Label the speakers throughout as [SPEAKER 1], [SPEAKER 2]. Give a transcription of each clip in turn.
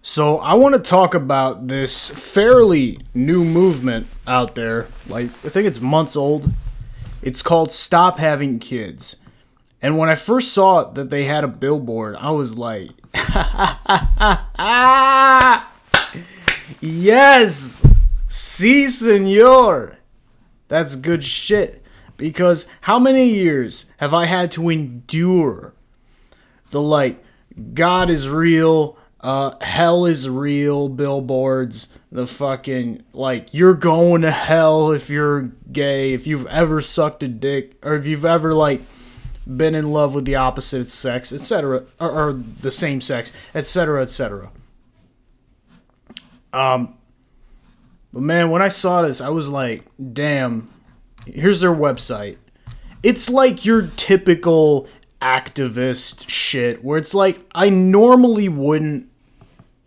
[SPEAKER 1] So I want to talk about this fairly new movement out there. Like, I think it's months old. It's called Stop Having Kids. And when I first saw it, that they had a billboard, I was like, yes, si senor. That's good shit. Because how many years have I had to endure the, like, God is real, hell is real billboards, the fucking, like, you're going to hell if you're gay, if you've ever sucked a dick, or if you've ever, like, been in love with the opposite sex, etc., or the same sex, etc., etc. But man, when I saw this, I was like, damn, here's their website. It's like your typical activist shit, where it's like, I normally wouldn't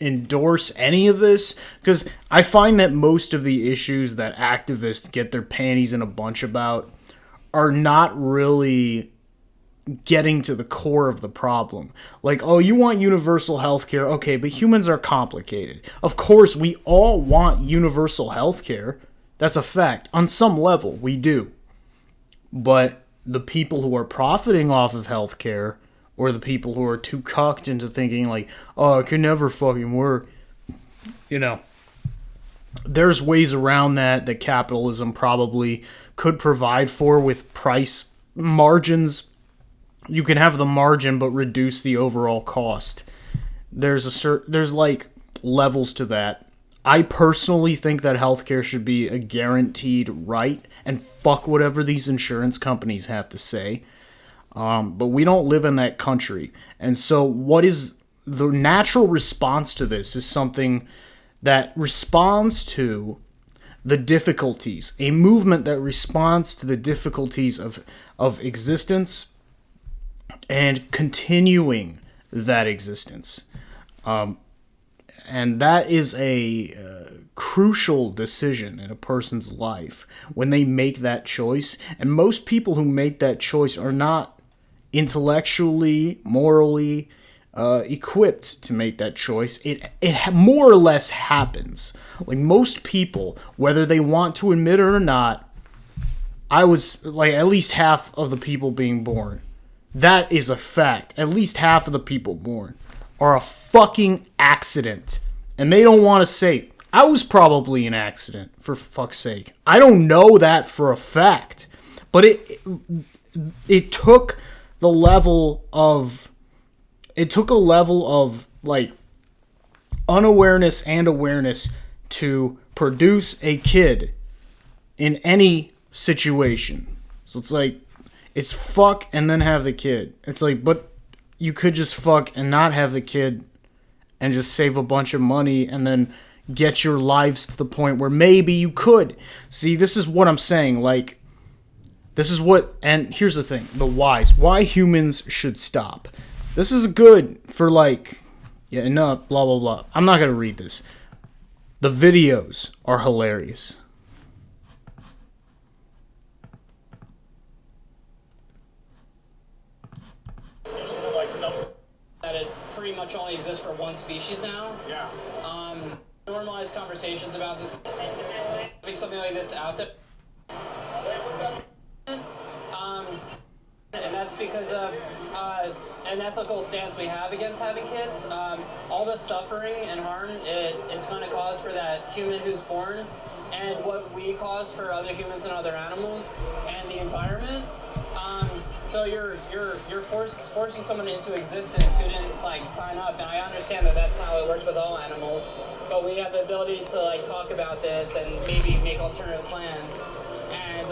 [SPEAKER 1] endorse any of this, because I find that most of the issues that activists get their panties in a bunch about are not really getting to the core of the problem. Like, oh, you want universal healthcare? Okay, but humans are complicated. Of course, we all want universal healthcare. That's a fact. On some level, we do. But the people who are profiting off of healthcare, or the people who are too cucked into thinking like, oh, it could never fucking work, there's ways around that capitalism probably could provide for with price margins. You can have the margin but reduce the overall cost. There's like levels to that. I personally think that healthcare should be a guaranteed right, and fuck whatever these insurance companies have to say. But we don't live in that country. And so what is the natural response to this is something that responds to the difficulties, a movement that responds to the difficulties of existence and continuing that existence. And that is a crucial decision in a person's life when they make that choice. And most people who make that choice are not intellectually, morally equipped to make that choice. It more or less happens. Like, most people, whether they want to admit it or not, I was like, at least half of the people being born, that is a fact. At least half of the people born are a fucking accident. And they don't want to say, I was probably an accident, for fuck's sake. I don't know that for a fact. But it took a level of like unawareness and awareness to produce a kid in any situation. So it's like, it's fuck and then have the kid. It's like, but you could just fuck and not have the kid and just save a bunch of money and then get your lives to the point where maybe you could. See, this is what I'm saying. Like, this is what, and here's the thing, the whys. Why humans should stop. This is good for, like, yeah, enough, blah, blah, blah. I'm not going to read this. The videos are hilarious.
[SPEAKER 2] That it pretty much only exists for one species now.
[SPEAKER 3] Yeah.
[SPEAKER 2] Normalize conversations about this. Having something like this out there. And that's because of an ethical stance we have against having kids. All the suffering and harm it's going to cause for that human who's born, and what we cause for other humans and other animals, and the environment. So you're forcing someone into existence who didn't like sign up, and I understand that that's how it works with all animals. But we have the ability to like talk about this and maybe make alternative plans. And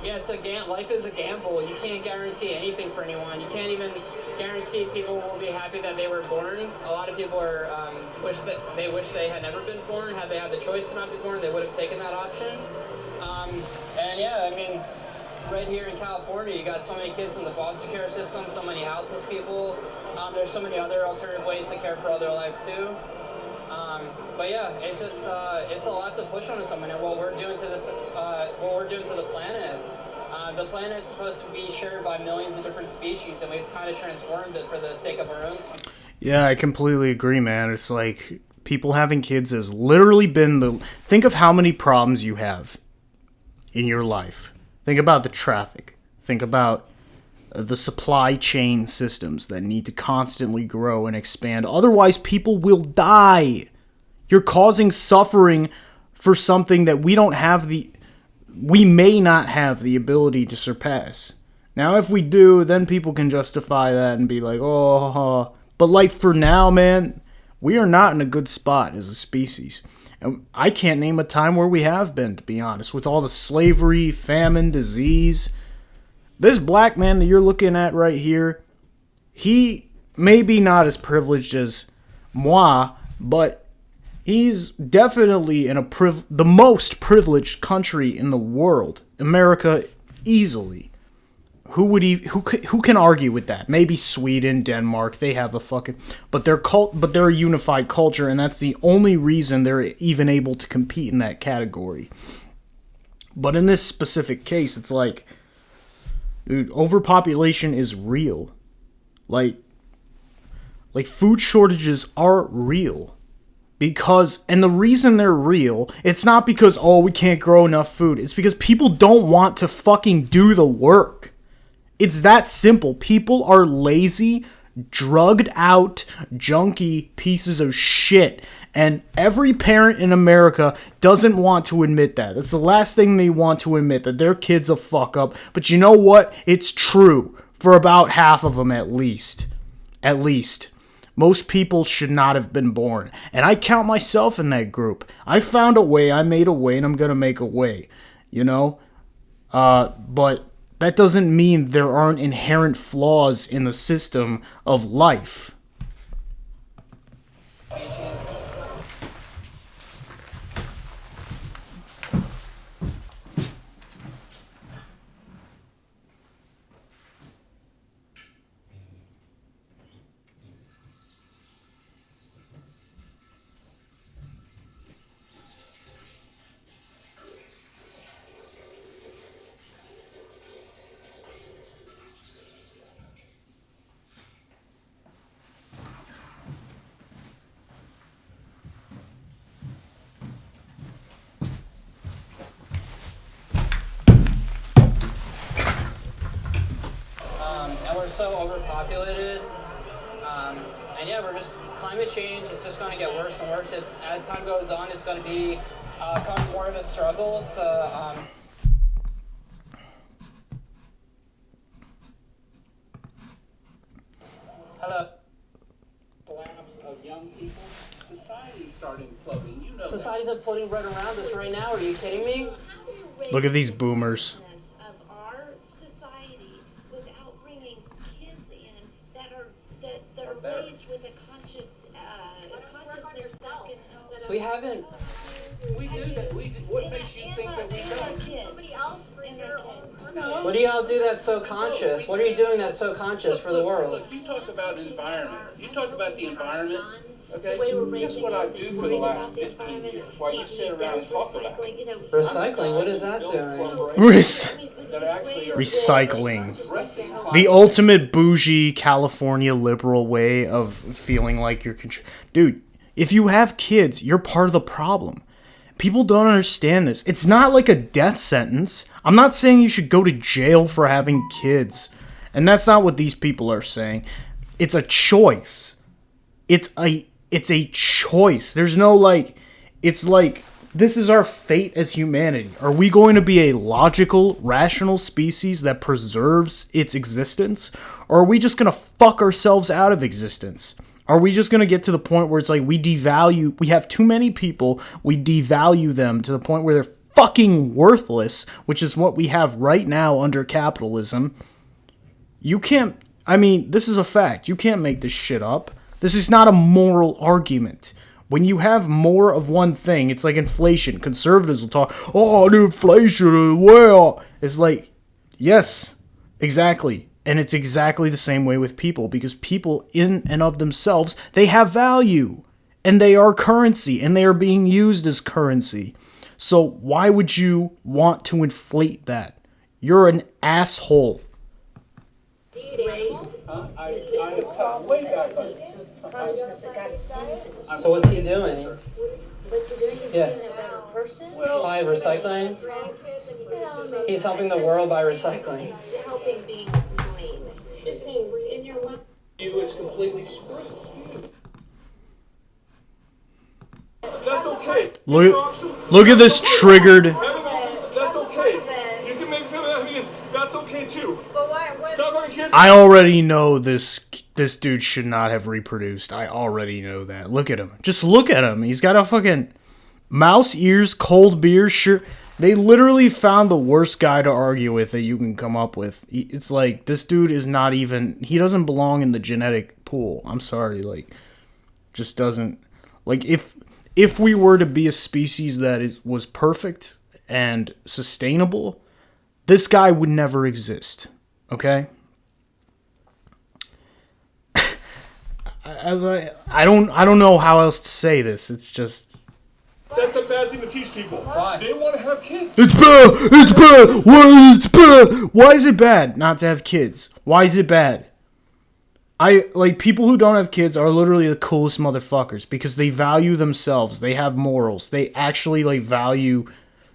[SPEAKER 2] yeah, life is a gamble. You can't guarantee anything for anyone. You can't even guarantee people will be happy that they were born. A lot of people are wish they had never been born. Had they had the choice to not be born, they would have taken that option. And yeah, I mean, right here in California, you got so many kids in the foster care system, so many houseless people. There's so many other alternative ways to care for other life too. But yeah, it's just it's a lot to push onto someone, and what we're doing to this, what we're doing to the planet. The planet's supposed to be shared by millions of different species, and we've kind of transformed it for the sake of our own.
[SPEAKER 1] Yeah, I completely agree, man. It's like people having kids has literally been the... Think of how many problems you have in your life. Think about the traffic. Think about the supply chain systems that need to constantly grow and expand. Otherwise, people will die. You're causing suffering for something that we may not have the ability to surpass. Now, if we do, then people can justify that and be like, oh, but like for now, man, we are not in a good spot as a species. And I can't name a time where we have been, to be honest, with all the slavery, famine, disease. This black man that you're looking at right here, he may be not as privileged as moi, but he's definitely in the most privileged country in the world. America, easily. Who can argue with that? Maybe Sweden, Denmark, they have a fucking... But they're a unified culture, and that's the only reason they're even able to compete in that category. But in this specific case, it's like... Dude, overpopulation is real. Like food shortages are real. And the reason they're real, it's not because, oh, we can't grow enough food. It's because people don't want to fucking do the work. It's that simple. People are lazy, drugged out, junky pieces of shit. And every parent in America doesn't want to admit that. That's the last thing they want to admit, that their kid's a fuck up. But you know what? It's true. For about half of them at least. At least. Most people should not have been born. And I count myself in that group. I found a way, I made a way, and I'm going to make a way. You know? But that doesn't mean there aren't inherent flaws in the system of life.
[SPEAKER 2] And we're so overpopulated. And yeah, climate change is just going to get worse and worse. As time goes on, it's going to become more of a struggle to... Hello.
[SPEAKER 3] Collapse of young people, society's starting imploding. You know
[SPEAKER 2] Society's imploding right around us right now. Are you kidding me?
[SPEAKER 1] Look at these boomers.
[SPEAKER 4] Of our society without bringing kids in that are raised with a consciousness
[SPEAKER 2] We haven't.
[SPEAKER 3] We do that. What makes you think that we don't?
[SPEAKER 4] Somebody else for your kids.
[SPEAKER 3] No.
[SPEAKER 2] What do y'all do that's so conscious? What are you doing that's so conscious for the world?
[SPEAKER 3] Look, you talk about environment. You talk about the environment. Okay,
[SPEAKER 4] The way we're
[SPEAKER 3] guess
[SPEAKER 4] raising
[SPEAKER 3] what I
[SPEAKER 4] up,
[SPEAKER 3] do
[SPEAKER 4] he's
[SPEAKER 3] for the
[SPEAKER 4] worried
[SPEAKER 3] last
[SPEAKER 4] about the
[SPEAKER 3] 15
[SPEAKER 4] environment.
[SPEAKER 3] years while you sit around and talk about it.
[SPEAKER 2] Recycling, what is that doing?
[SPEAKER 1] Recycling. The ultimate bougie California liberal way of feeling like you're... Dude, if you have kids, you're part of the problem. People don't understand this. It's not like a death sentence. I'm not saying you should go to jail for having kids. And that's not what these people are saying. It's a choice. It's a choice. There's no like... It's like... This is our fate as humanity. Are we going to be a logical, rational species that preserves its existence? Or are we just going to fuck ourselves out of existence? Are we just going to get to the point where it's like we have too many people, we devalue them to the point where they're fucking worthless, which is what we have right now under capitalism? You can't, this is a fact. You can't make this shit up. This is not a moral argument. When you have more of one thing, it's like inflation. Conservatives will talk, oh, the inflation, well. It's like, yes, exactly. And it's exactly the same way with people, because people in and of themselves, they have value. And they are currency, and they are being used as currency. So why would you want to inflate that? You're an asshole.
[SPEAKER 3] I have come way back on it.
[SPEAKER 4] consciousness that got us into this.
[SPEAKER 2] So what's he doing?
[SPEAKER 4] What's he doing? He's being a better person.
[SPEAKER 2] By recycling? He's helping the world by recycling.
[SPEAKER 4] Helping being green. Just saying, in your life.
[SPEAKER 3] You is completely screwed. That's okay.
[SPEAKER 1] Look at this triggered.
[SPEAKER 3] That's okay. You can make family. That's okay too. Stop having kids.
[SPEAKER 1] I already know this dude should not have reproduced. I already know that. Look at him. Just look at him. He's got a fucking mouse ears, cold beer shirt. They literally found the worst guy to argue with that you can come up with. It's like, this dude is not even... He doesn't belong in the genetic pool. I'm sorry, like... Just doesn't... Like, if we were to be a species that was perfect and sustainable, this guy would never exist. Okay? I don't know how else to say this. It's just...
[SPEAKER 3] That's a bad thing to teach people.
[SPEAKER 2] Why?
[SPEAKER 3] They want to have kids.
[SPEAKER 1] It's bad! It's bad! Why is it bad? Why is it bad not to have kids? Why is it bad? People who don't have kids are literally the coolest motherfuckers because they value themselves. They have morals. They actually, value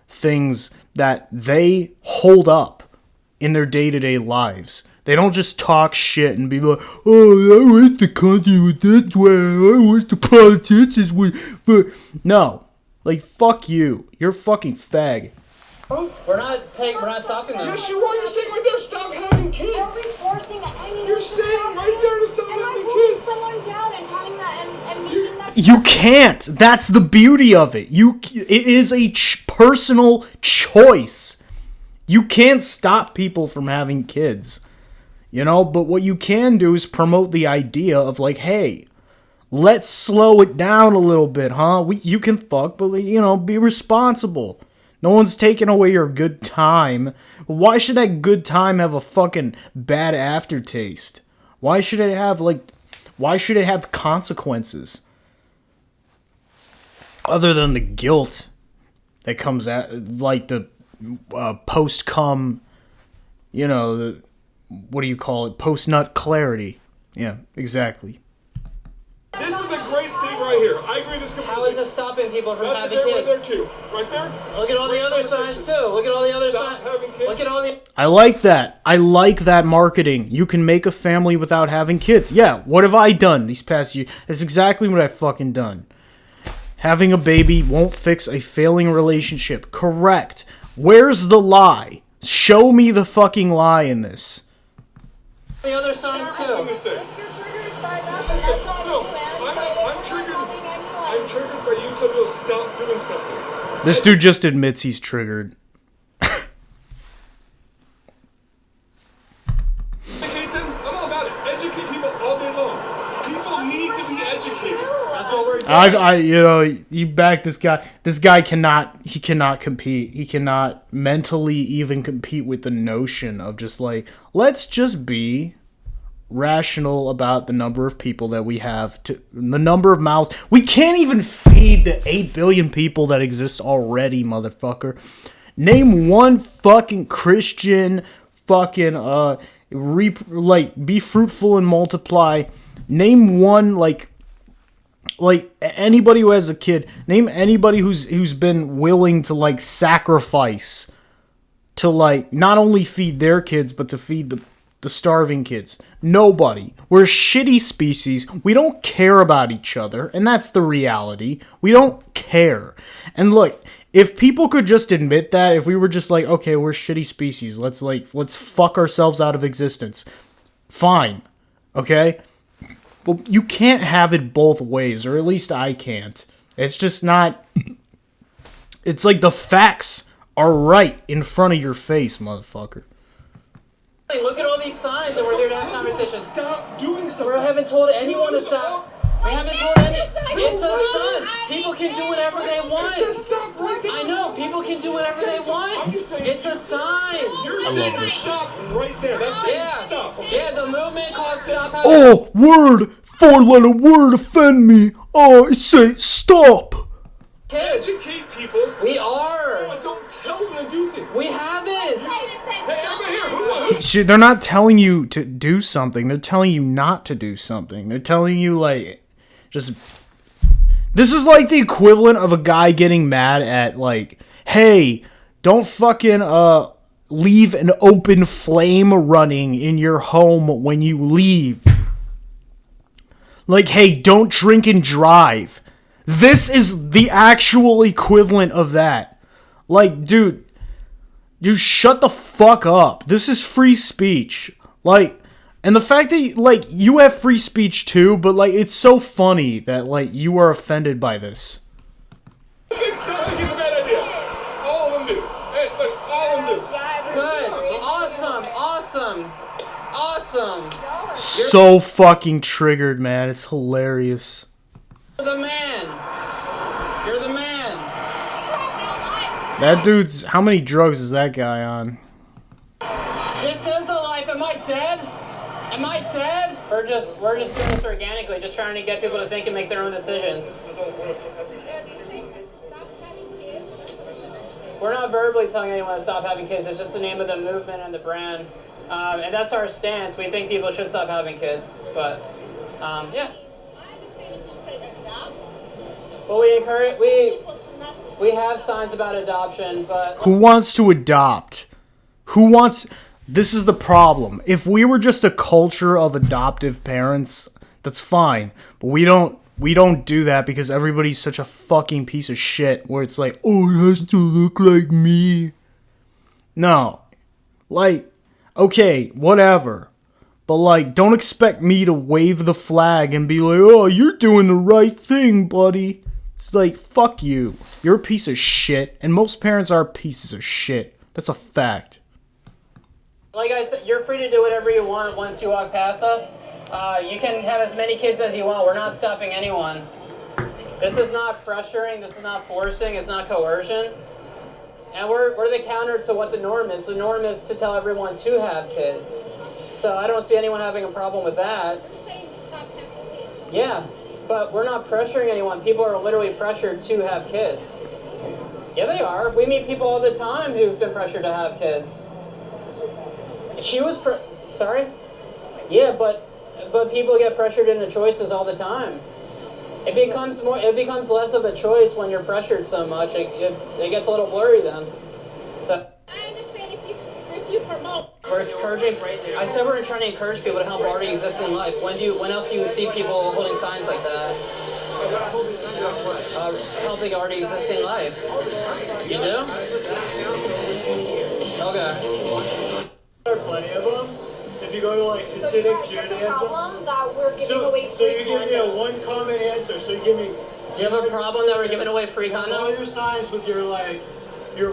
[SPEAKER 1] things that they hold up in their day-to-day lives. They don't just talk shit and be like, oh, I wish the country was this way. I wish the politicians would... No. Fuck you. You're a fucking fag.
[SPEAKER 2] We're not stopping them.
[SPEAKER 3] Yes, you are. You're saying right there, stop having kids. You're saying right there to stop having kids.
[SPEAKER 4] Someone down and telling that and making that.
[SPEAKER 1] You can't. That's the beauty of it. It is a personal choice. You can't stop people from having kids. But what you can do is promote the idea of hey, let's slow it down a little bit, huh? You can fuck, but be responsible. No one's taking away your good time. Why should that good time have a fucking bad aftertaste? Why should it have consequences? Other than the guilt that comes at, the post-cum, what do you call it? Post-nut clarity. Yeah, exactly.
[SPEAKER 3] This is a great scene right here. I agree with this completely.
[SPEAKER 2] How is this stopping people from having
[SPEAKER 3] That's
[SPEAKER 2] kids?
[SPEAKER 3] right there too. Right there.
[SPEAKER 2] Look at all the other signs too. Look at all the other signs. Look at all the...
[SPEAKER 1] I like that. I like that marketing. You can make a family without having kids. Yeah, what have I done these past years? That's exactly what I've fucking done. Having a baby won't fix a failing relationship. Correct. Where's the lie? Show me the fucking lie in this.
[SPEAKER 2] The other signs too.
[SPEAKER 3] Let me say. I'm triggered by you telling me to stop doing something.
[SPEAKER 1] This dude just admits he's triggered.
[SPEAKER 3] Educate them. I'm all about it. Educate people all day long. People need to be educated.
[SPEAKER 2] That's what we're doing.
[SPEAKER 1] You back this guy. This guy cannot compete. He cannot mentally even compete with the notion of just let's just be rational about the number of people that we have, the number of mouths. We can't even feed the 8 billion people that exist already, motherfucker. Name one fucking Christian fucking be fruitful and multiply. Name one anybody who has a kid. Name anybody who's been willing to sacrifice to not only feed their kids but to feed the starving kids. Nobody. We're a shitty species. We don't care about each other, and that's the reality. We don't care. And look, if people could just admit that, if we were just okay, we're a shitty species, let's fuck ourselves out of existence. Fine. Okay? Well, you can't have it both ways, or at least I can't. It's just not... It's the facts are right in front of your face, motherfucker.
[SPEAKER 2] Look at all these signs, and we're here to have conversations.
[SPEAKER 3] Stop doing something.
[SPEAKER 2] We haven't told anyone to stop. We haven't told any. It's a sign. People can do whatever they want. I know. People can do whatever they want. It's a sign.
[SPEAKER 3] You're saying stop right there. That's saying stop. Okay?
[SPEAKER 2] Yeah, the movement called Stop Having...
[SPEAKER 1] Oh, word! 4-letter word offend me. Oh, it say stop.
[SPEAKER 2] Kids.
[SPEAKER 3] Educate people.
[SPEAKER 2] We are.
[SPEAKER 3] No, don't tell them to do things.
[SPEAKER 2] We haven't.
[SPEAKER 3] Hey, everybody here. Who?
[SPEAKER 1] They're not telling you to do something. They're telling you not to do something. They're telling you Just, this is like the equivalent of a guy getting mad at, like, hey, don't fucking, leave an open flame running in your home when you leave. Like, hey, don't drink and drive. This is the actual equivalent of that. Like, dude, you shut the fuck up. This is free speech. Like, and the fact that, like, you have free speech too, but, like, it's so funny that, like, you are offended by this.
[SPEAKER 3] It's a bad idea. All of them do. Hey, look, all of them do.
[SPEAKER 2] Good. Awesome.
[SPEAKER 1] So fucking triggered, man. It's hilarious.
[SPEAKER 2] You're the man.
[SPEAKER 1] That dude's... How many drugs is that guy on?
[SPEAKER 2] This is a life. Am I dead? We're just doing this organically, just trying to get people to think and make their own decisions. We're not verbally telling anyone to stop having kids. It's just the name of the movement and the brand. And that's our stance. We think people should stop having kids. But, yeah. Well, we have signs about adoption, but...
[SPEAKER 1] Who wants to adopt? This is the problem. If we were just a culture of adoptive parents, that's fine. But we don't do that because everybody's such a fucking piece of shit where it's like, oh, it has to look like me. No. Like, okay, whatever. But, like, don't expect me to wave the flag and be like, oh, you're doing the right thing, buddy. It's like, fuck you. You're a piece of shit. And most parents are pieces of shit. That's a fact.
[SPEAKER 2] Like I said, you're free to do whatever you want once you walk past us. You can have as many kids as you want. We're not stopping anyone. This is not pressuring. This is not forcing. It's not coercion. And we're the counter to what the norm is. The norm is to tell everyone to have kids. So I don't see anyone having a problem with that. Yeah, but we're not pressuring anyone. People are literally pressured to have kids. Yeah, they are. We meet people all the time who've been pressured to have kids. She was sorry? Yeah, but people get pressured into choices all the time. It becomes less of a choice when you're pressured so much. It gets a little blurry then. So
[SPEAKER 5] I understand if you promote.
[SPEAKER 2] we're encouraging. I said we're trying to encourage people to help already exist in life. When else do you see people holding signs like that? Helping already existing life. You do? Okay.
[SPEAKER 6] There are plenty of them. If you go to like Hasidic Judaism,
[SPEAKER 5] Problem that we're giving
[SPEAKER 6] so
[SPEAKER 5] away
[SPEAKER 6] you
[SPEAKER 5] free
[SPEAKER 6] give me a one comment answer. So you give me.
[SPEAKER 2] You have a problem that we're giving away free
[SPEAKER 6] all
[SPEAKER 2] condoms?
[SPEAKER 6] your signs with your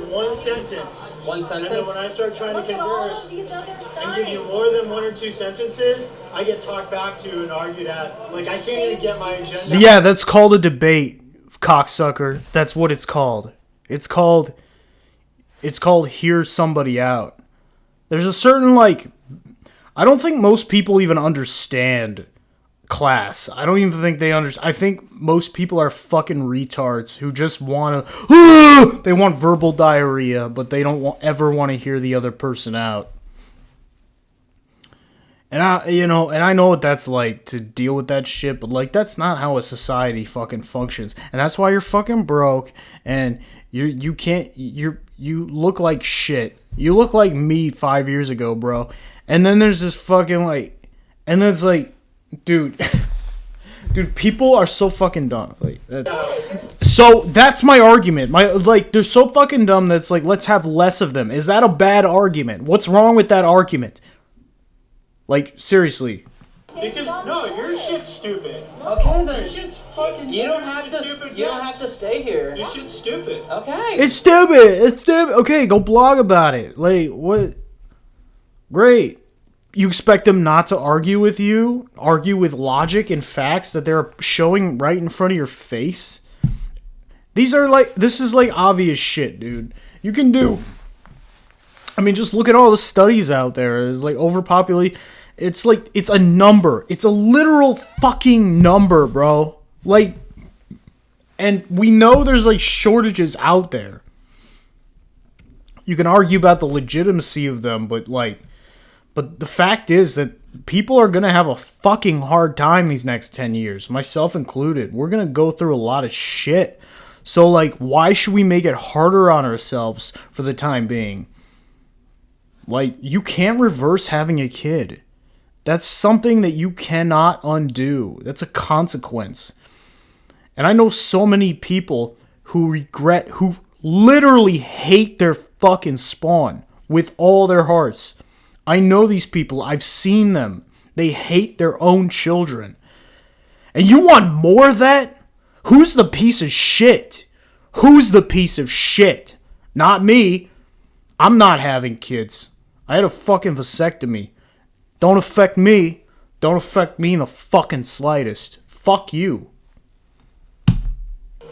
[SPEAKER 6] one sentence.
[SPEAKER 2] One
[SPEAKER 6] And then
[SPEAKER 2] sentence?
[SPEAKER 6] when I start trying
[SPEAKER 5] Look
[SPEAKER 6] to
[SPEAKER 5] at all of
[SPEAKER 6] converse
[SPEAKER 5] these other
[SPEAKER 6] and give you
[SPEAKER 5] signs.
[SPEAKER 6] more than one or two sentences, I get talked back to and argued at. Like I can't even get my agenda.
[SPEAKER 1] Yeah, that's called a debate, cocksucker. That's what it's called. It's called hear somebody out. There's a certain, like, I don't think most people even understand class. I don't even think they understand. I think most people are fucking retards who just want to, they want verbal diarrhea, but they don't ever want to hear the other person out. And I know what that's like to deal with that shit, but like that's not how a society fucking functions. And that's why you're fucking broke and you look like shit. You look like me 5 years ago, bro. And then there's this fucking like, and then it's like, dude, people are so fucking dumb. Like that's my argument. They're so fucking dumb that's like, let's have less of them. Is that a bad argument? What's wrong with that argument? Like, seriously.
[SPEAKER 6] Because no, your shit's stupid.
[SPEAKER 2] Okay then.
[SPEAKER 6] Your shit's fucking
[SPEAKER 2] You don't
[SPEAKER 6] stupid.
[SPEAKER 2] have to stay here.
[SPEAKER 6] Your shit's stupid.
[SPEAKER 2] Okay.
[SPEAKER 1] It's stupid. Okay, go blog about it. Like, what? Great. You expect them not to argue with you? Argue with logic and facts that they're showing right in front of your face? This is like obvious shit, dude. You can do. I mean, just look at all the studies out there. It's like overpopulate. It's like, it's a number. It's a literal fucking number, bro. Like, and we know there's like shortages out there. You can argue about the legitimacy of them, but the fact is that people are going to have a fucking hard time these next 10 years, myself included. We're going to go through a lot of shit. So, like, why should we make it harder on ourselves for the time being? Like, you can't reverse having a kid. That's something that you cannot undo. That's a consequence. And I know so many people who literally hate their fucking spawn with all their hearts. I know these people. I've seen them. They hate their own children. And you want more of that? Who's the piece of shit? Who's the piece of shit? Not me. I'm not having kids. I had a fucking vasectomy. Don't affect me. Don't affect me in the fucking slightest. Fuck you.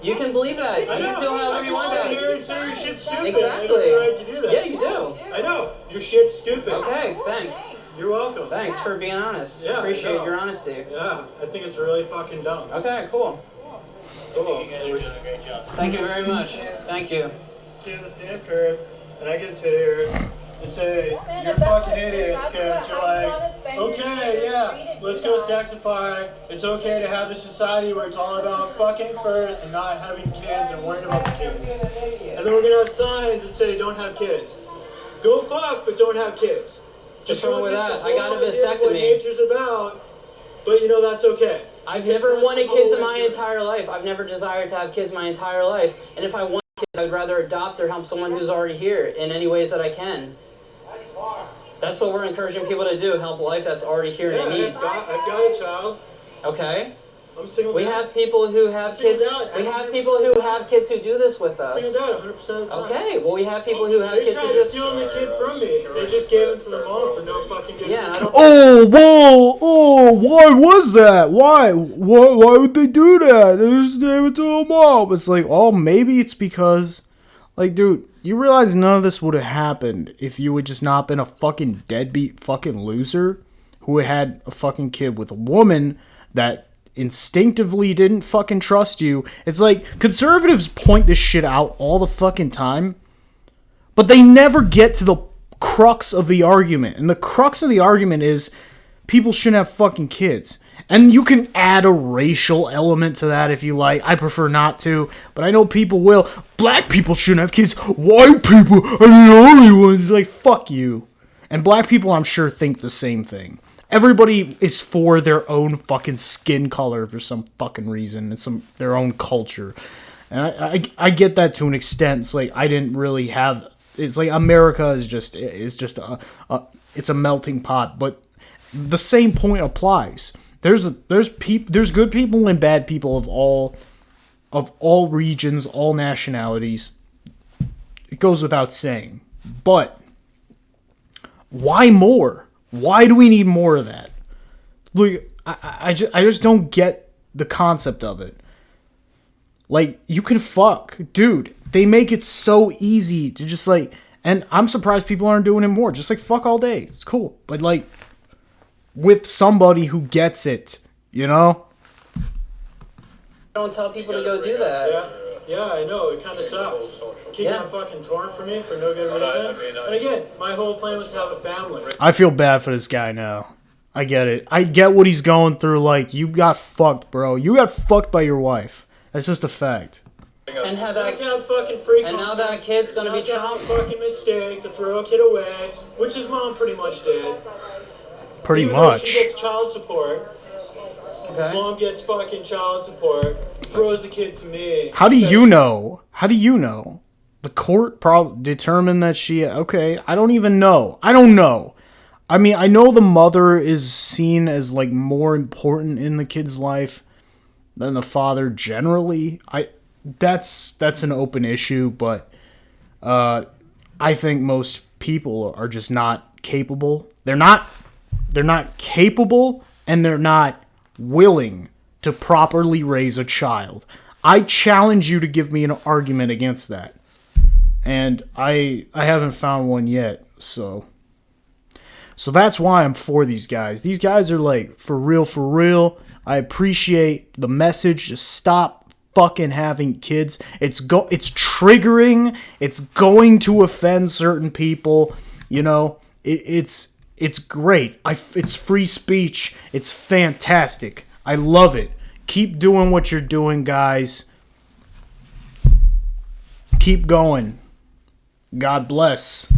[SPEAKER 2] You can believe that. You can feel however you want
[SPEAKER 6] I
[SPEAKER 2] that.
[SPEAKER 6] can say your shit's stupid.
[SPEAKER 2] Exactly.
[SPEAKER 6] I have the right to do that.
[SPEAKER 2] Yeah, you do.
[SPEAKER 6] I know. Your shit's stupid.
[SPEAKER 2] Okay, thanks.
[SPEAKER 6] You're welcome.
[SPEAKER 2] Thanks for being honest.
[SPEAKER 6] Yeah,
[SPEAKER 2] Appreciate
[SPEAKER 6] no.
[SPEAKER 2] your honesty.
[SPEAKER 6] Yeah, I think it's really fucking dumb.
[SPEAKER 2] Okay, cool.
[SPEAKER 6] Cool.
[SPEAKER 2] Thank you very much. Thank you.
[SPEAKER 6] Stay on the same curve, and I can sit here and say, you're fucking idiots, because you're like, okay, yeah, let's go sexify. It's okay to have this society where it's all about fucking first and not having kids and worrying about the kids. And then we're gonna have signs that say, don't have kids. Go fuck, but don't have kids.
[SPEAKER 2] What's wrong with that? I got a
[SPEAKER 6] What
[SPEAKER 2] vasectomy.
[SPEAKER 6] nature's about, but you know, that's okay.
[SPEAKER 2] I've never wanted kids in my entire life. I've never desired to have kids my entire life. And if I want kids, I'd rather adopt or help someone who's already here in any ways that I can. That's what we're encouraging people to do, help life that's already here and in need.
[SPEAKER 6] I've got a child.
[SPEAKER 2] Okay?
[SPEAKER 6] I'm single.
[SPEAKER 2] We have people who have kids. We have people who have kids who do this with us.
[SPEAKER 6] Single dad 100% of the time.
[SPEAKER 2] Okay, well we have people who have
[SPEAKER 6] They
[SPEAKER 2] kids who
[SPEAKER 6] tried
[SPEAKER 2] do
[SPEAKER 6] to
[SPEAKER 2] this.
[SPEAKER 6] steal the kid from me. They just gave it to the mom for no fucking good
[SPEAKER 2] Yeah, and I
[SPEAKER 6] reason.
[SPEAKER 2] don't.
[SPEAKER 1] Why was that? Why would they do that? They just gave it to a mom. It's like, oh, maybe it's because, like, dude, you realize none of this would have happened if you had just not been a fucking deadbeat fucking loser who had a fucking kid with a woman that instinctively didn't fucking trust you. It's like, conservatives point this shit out all the fucking time, but they never get to the crux of the argument. And the crux of the argument is people shouldn't have fucking kids. And you can add a racial element to that if you like. I prefer not to, but I know people will. Black people shouldn't have kids. White people are the only ones. Like, fuck you. And black people, I'm sure, think the same thing. Everybody is for their own fucking skin color for some fucking reason. It's their own culture. And I get that to an extent. It's like, I didn't really have... It's like America is just it's a melting pot. But the same point applies. There's good people and bad people of all regions, all nationalities. It goes without saying. But why more? Why do we need more of that? Look, I just don't get the concept of it. Like, you can fuck. Dude, they make it so easy to just, like... And I'm surprised people aren't doing it more. Just, like, fuck all day. It's cool. But, like, with somebody who gets it, you know?
[SPEAKER 2] Don't tell people to go do that.
[SPEAKER 6] Yeah, I know. It kind of sucks. Keeping that fucking torn for me for no good reason. And again, my whole plan was to have a family.
[SPEAKER 1] I feel bad for this guy now. I get it. I get what he's going through. Like, you got fucked, bro. You got fucked by your wife. That's just a fact.
[SPEAKER 2] And have
[SPEAKER 6] Not
[SPEAKER 2] that.
[SPEAKER 6] to have fucking freak
[SPEAKER 2] And now that kid's gonna be
[SPEAKER 6] not to have a
[SPEAKER 2] chopped.
[SPEAKER 6] fucking mistake to throw a kid away, which his mom pretty much did.
[SPEAKER 1] Pretty
[SPEAKER 6] Even though
[SPEAKER 1] much.
[SPEAKER 6] she gets child support.
[SPEAKER 2] Okay.
[SPEAKER 6] Mom gets fucking child support, throws the kid to me.
[SPEAKER 1] How do you know? How do you know? The court determined that she... Okay, I don't even know. I don't know. I mean, I know the mother is seen as, like, more important in the kid's life than the father generally. That's an open issue, but I think most people are just not capable. They're not capable, and they're not willing to properly raise a child. I challenge you to give me an argument against that. And I haven't found one yet, so that's why I'm for these guys. These guys are like, for real. I appreciate the message. Just stop fucking having kids. It's triggering. It's going to offend certain people. You know, it's It's great. It's free speech. It's fantastic. I love it. Keep doing what you're doing, guys. Keep going. God bless.